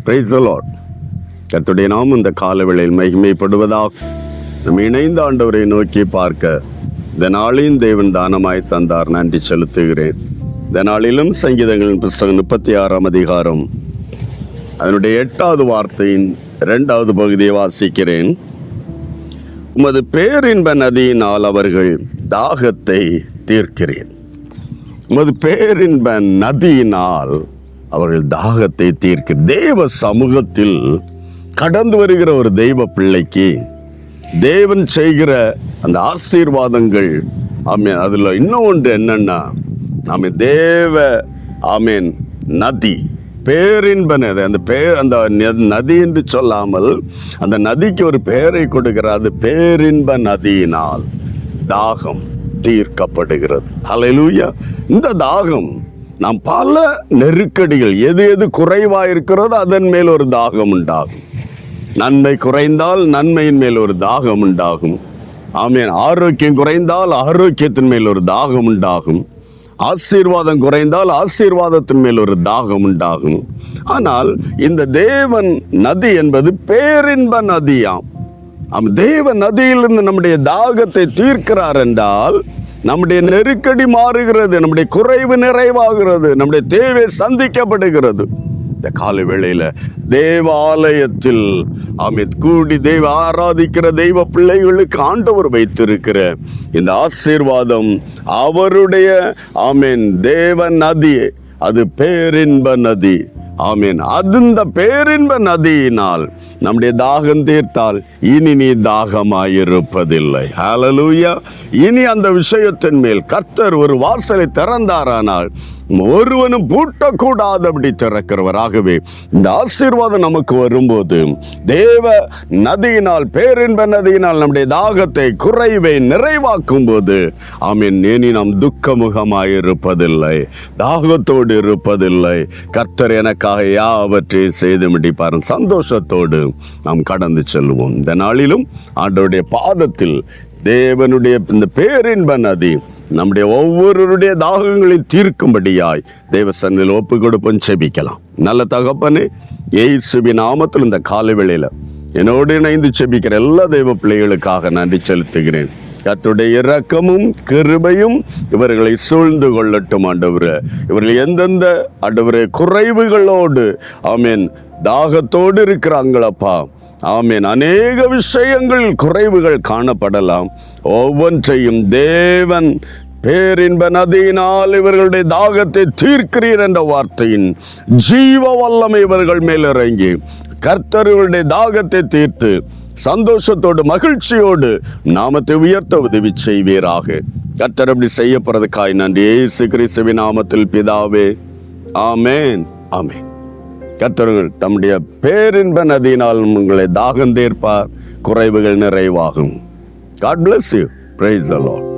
Praise the Lord. கர்த்தருடைய நாமம் இந்த காலவேளையில் மகிமைப்படுவதாக. நம்ம இணைந்த ஆண்டவரை நோக்கி பார்க்க இந்த நாளின் தேவன் தானமாய் தந்தார், நன்றி செலுத்துகிறேன். இந்த நாளிலும் சங்கீதங்களின் புஸ்தகம் 36ஆம் அதிகாரம் அதனுடைய 8வது வார்த்தையின் 2வது பகுதியை வாசிக்கிறேன். உமது பேரின்ப நதியினால் அவர்கள் தாகத்தை தீர்க்கிறேன். உமது பேரின்ப நதியினால் அவர்கள் தாகத்தை தீர்க்க. தேவ சமூகத்தில் கடந்து வருகிற ஒரு தெய்வ பிள்ளைக்கு தேவன் செய்கிற அந்த ஆசீர்வாதங்கள், ஆமீன். அதில் இன்னும் ஒன்று என்னன்னா, ஆமீன், தேவ ஆமீன் நதி, பேரின்ப நதி. அந்த நதி என்று சொல்லாமல் அந்த நதிக்கு ஒரு பெயரை கொடுக்கிறார். அது பேரின்ப நதியினால் தாகம் தீர்க்கப்படுகிறது. ஹல்லேலூயா. இந்த தாகம் நாம் பல நெருக்கடிகள், எது குறைவாக இருக்கிறதோ அதன் மேல் ஒரு தாகம் உண்டாகும். நன்மை குறைந்தால் நன்மையின் மேல் ஒரு தாகம் உண்டாகும். ஆமீன். ஆரோக்கியம் குறைந்தால் ஆரோக்கியத்தின் மேல் ஒரு தாகம் உண்டாகும். ஆசீர்வாதம் குறைந்தால் ஆசீர்வாதத்தின் மேல் ஒரு தாகம் உண்டாகும். ஆனால் இந்த தேவன் நதி என்பது பேரின்ப நதியாம். தேவ நதியிலிருந்து நம்முடைய தாகத்தை தீர்க்கிறார் என்றால் நம்முடைய நெருக்கடி மாறுகிறது, நம்முடைய குறைவு நிறைவாகிறது, நம்முடைய தேவை சந்திக்கப்படுகிறது. இந்த காலை வேளையில் தேவ ஆலயத்தில் கூடி தெய்வ ஆராதிக்கிற தெய்வ பிள்ளைகளுக்கு ஆண்டவர் வைத்திருக்கிற இந்த ஆசீர்வாதம் அவருடைய ஆமீன் தேவ நதி, அது பேரின்ப நதி. ஆமீன். அது இந்த பேரின்ப நதியினால் நம்முடைய தாகம் தீர்த்தால் இனி நீ தாகமாயிருப்பதில்லை. ஹல்லேலூயா. இனி அந்த விஷயத்தின் மேல் கர்த்தர் ஒரு வாசலை திறந்தாரானால் ஒருவனும் பூட்டக்கூடாதபடி திறக்கிறவராகவே இந்த ஆசீர்வாதம் நமக்கு வரும்போது தேவ நதியினால், பேரின்ப நதியினால் நம்முடைய தாகத்தை குறைவை நிறைவாக்கும் போது ஆமீன், இனி நாம் துக்கமுகமாயிருப்பதில்லை, தாகத்தோடு இருப்பதில்லை. கர்த்தர் எனக்காக யாவற்றையும் செய்து முடிப்பார். சந்தோஷத்தோடு நாம் கடந்து செல்வோம். இந்த நாளிலும் ஆண்டவருடைய பாதத்தில் தேவனுடைய இந்த பேரின்ப நதி நம்முடைய ஒவ்வொருடைய தாகங்களையும் தீர்க்கும்படியாய் தேவ சன்னில் ஒப்பு கொடுப்போம். செபிக்கலாம். நல்ல தகப்பனே, இயேசுவின் நாமத்தில் இந்த காலை வேளையில் என்னோடு இணைந்து செபிக்கிற எல்லா தெய்வ பிள்ளைகளுக்காக நன்றி செலுத்துகிறேன். கர்த்தருடைய இரக்கமும் கிருபையும் இவர்களை சூழ்ந்து கொள்ளட்டும் ஆண்டவரே. இவர்கள் எந்தெந்த ஆண்டவரே குறைவுகளோடு ஆமீன் தாகத்தோடு இருக்கிறாங்களப்பா, ஆமீன், அநேக விஷயங்கள் குறைவுகள் காணப்படலாம். ஒவ்வொன்றையும் தேவன் பேரின்ப நதியினால் இவர்களுடைய தாகத்தை தீர்க்கிறீர் என்ற வார்த்தையின் ஜீவ வல்லமை இவர்கள் மேல் இறங்கி கர்த்தர்களுடைய தாகத்தை தீர்த்து சந்தோஷத்தோடு மகிழ்ச்சியோடு நாமத்தை உயர்த்த உதவி செய்வீராக. கர்த்தர் அப்படி செய்யப்படுறதுக்காய் நன்றி. இயேசு கிறிஸ்துவின் நாமத்தில் பிதாவே, ஆமேன், ஆமேன். கர்த்தர்கள் தம்முடைய பேரின்ப நதியினால் உங்களை தாகம் தீர்ப்பார், குறைவுகள் நிறைவாகும். God bless you. Praise the Lord.